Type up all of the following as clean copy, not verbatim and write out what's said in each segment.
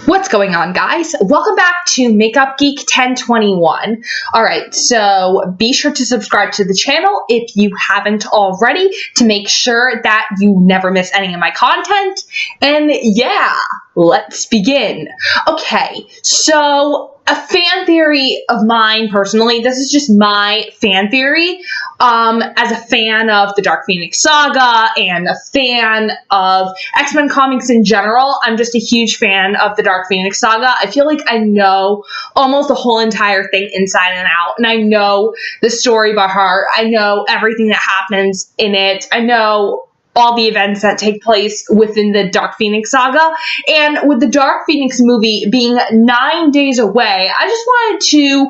What's going on, guys? Welcome back to Makeup Geek 1021. Alright, so be sure to subscribe to the channel if you haven't already to make sure that you never miss any of my content. And yeah, let's begin. Okay, so a fan theory of mine personally, this is just my fan theory, as a fan of the Dark Phoenix saga and a fan of X-Men comics in general. I'm just a huge fan of the Dark Phoenix saga. I feel like I know almost the whole entire thing inside and out, and I know the story by heart. I know everything that happens in it. I know all the events that take place within the Dark Phoenix saga. And with the Dark Phoenix movie being 9 days away, I just wanted to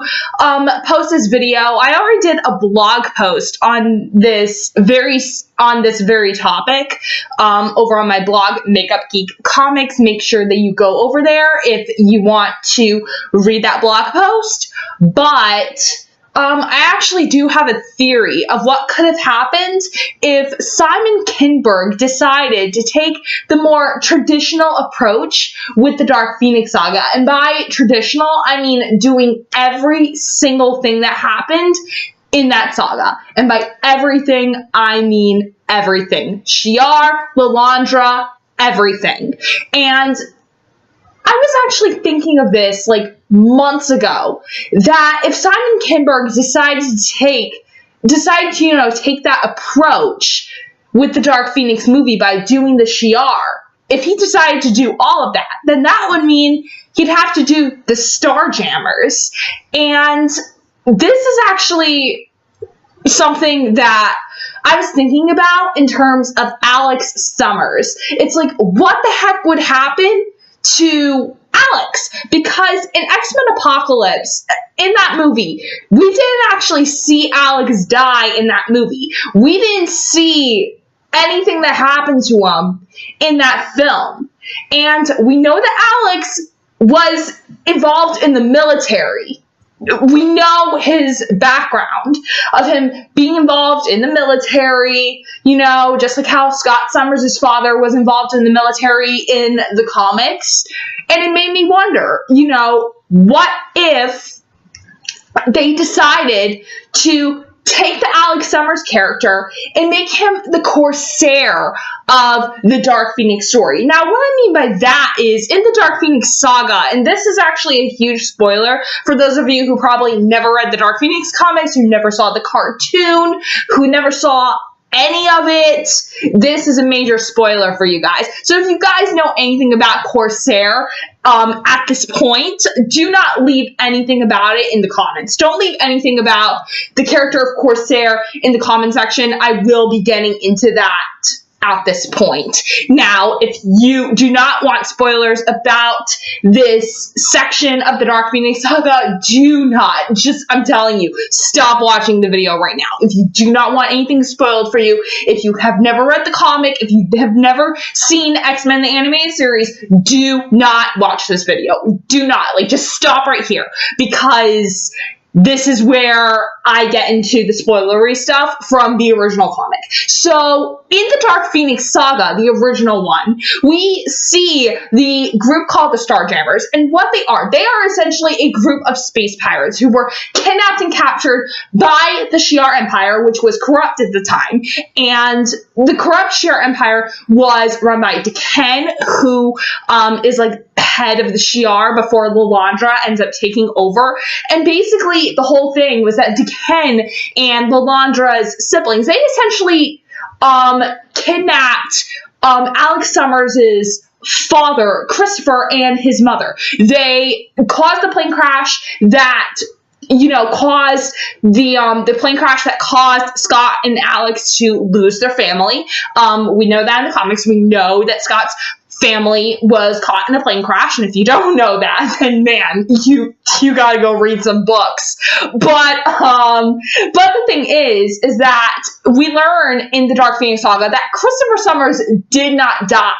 post this video. I already did a blog post on this very topic over on my blog, Makeup Geek Comics. Make sure that you go over there if you want to read that blog post. But I actually do have a theory of what could have happened if Simon Kinberg decided to take the more traditional approach with the Dark Phoenix saga. And by traditional, I mean doing every single thing that happened in that saga. And by everything, I mean everything. Shi'ar, Lilandra, everything. And I was actually thinking of this like months ago, that if Simon Kinberg decided to take that approach with the Dark Phoenix movie by doing the Shi'ar, if he decided to do all of that, then that would mean he'd have to do the Starjammers. And this is actually something that I was thinking about in terms of Alex Summers. It's like, what the heck would happen to Alex? Because in X-Men Apocalypse, in that movie, we didn't actually see Alex die in that movie. We didn't see anything that happened to him in that film. And we know that Alex was involved in the military. We know his background of him being involved in the military, you know, just like how Scott Summers' father was involved in the military in the comics. And it made me wonder, you know, what if they decided to take the Alex Summers character and make him the Corsair of the Dark Phoenix story. Now, what I mean by that is, in the Dark Phoenix saga, and this is actually a huge spoiler for those of you who probably never read the Dark Phoenix comics, who never saw the cartoon, who never saw any of it, this is a major spoiler for you guys. So if you guys know anything about Corsair at this point, do not leave anything about it in the comments. Don't leave anything about the character of Corsair in the comment section. I will be getting into that at this point. Now, if you do not want spoilers about this section of the Dark Phoenix saga, do not, I'm telling you, stop watching the video right now. If you do not want anything spoiled for you, if you have never read the comic, if you have never seen X-Men the animated series, do not watch this video. Do not, just stop right here, because this is where I get into the spoilery stuff from the original comic. So, in the Dark Phoenix saga, the original one, we see the group called the Starjammers, and what they are essentially a group of space pirates who were kidnapped and captured by the Shi'ar Empire, which was corrupt at the time, and the corrupt Shi'ar Empire was run by D'Ken, who is head of the Shi'ar before Lilandra ends up taking over. And basically the whole thing was that D'Ken and Lilandra's siblings, they essentially kidnapped Alex Summers' father, Christopher, and his mother. They caused the plane crash that caused the plane crash that caused Scott and Alex to lose their family. We know that in the comics. We know that Scott's family was caught in a plane crash, and if you don't know that, then man, you gotta go read some books. But the thing is that we learn in the Dark Phoenix saga that Christopher Summers did not die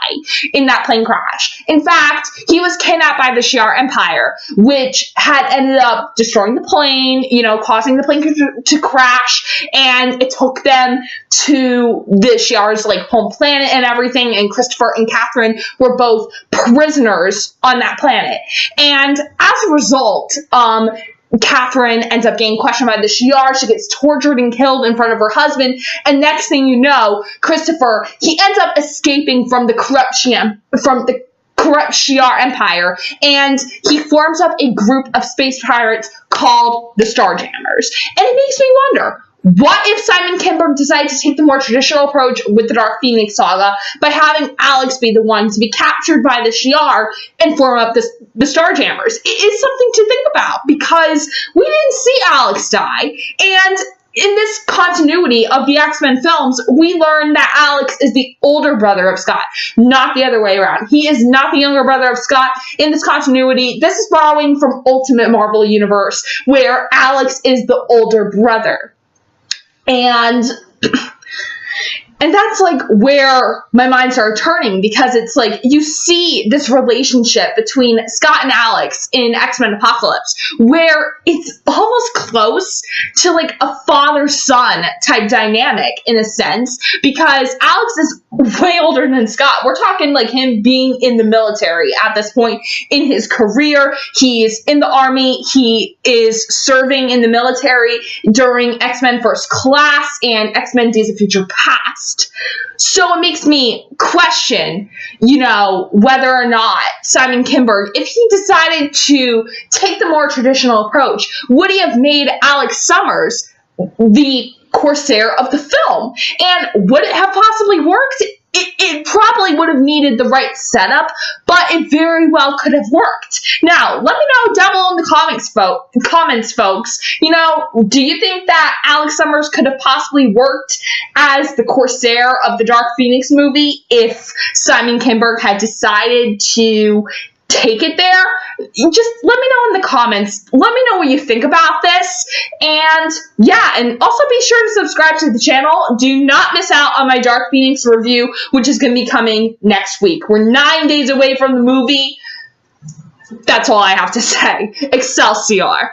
in that plane crash. In fact, he was kidnapped by the Shi'ar Empire, which had ended up destroying the plane, causing the plane to crash, and it took them to the Shi'ar's home planet and everything, and Christopher and Catherine were both prisoners on that planet. And as a result, Catherine ends up getting questioned by the Shi'ar. She gets tortured and killed in front of her husband. And next thing you know, Christopher, he ends up escaping from the corrupt Shi'ar Empire, and he forms up a group of space pirates called the Starjammers. And it makes me wonder, what if Simon Kinberg decided to take the more traditional approach with the Dark Phoenix saga by having Alex be the one to be captured by the Shi'ar and form up the Starjammers? It is something to think about, because we didn't see Alex die, and in this continuity of the X-Men films, we learn that Alex is the older brother of Scott, not the other way around. He is not the younger brother of Scott in this continuity. This is borrowing from Ultimate Marvel Universe, where Alex is the older brother. And that's like where my mind started turning, because it's like you see this relationship between Scott and Alex in X-Men Apocalypse, where it's almost close to like a father-son type dynamic in a sense, because Alex is way older than Scott. We're talking like him being in the military at this point in his career. He's in the army. He is serving in the military during X-Men First Class and X-Men Days of Future Past. So it makes me question, whether or not Simon Kinberg, if he decided to take the more traditional approach, would he have made Alex Summers the Corsair of the film? And would it have possibly worked? It probably would have needed the right setup, but it very well could have worked. Now, let me know down below in the comments, folks. Do you think that Alex Summers could have possibly worked as the Corsair of the Dark Phoenix movie if Simon Kinberg had decided to take it there? Just let me know in the comments. Let me know what you think about this. And yeah, and also be sure to subscribe to the channel. Do not miss out on my Dark Phoenix review, which is going to be coming next week. We're 9 days away from the movie. That's all I have to say. Excelsior.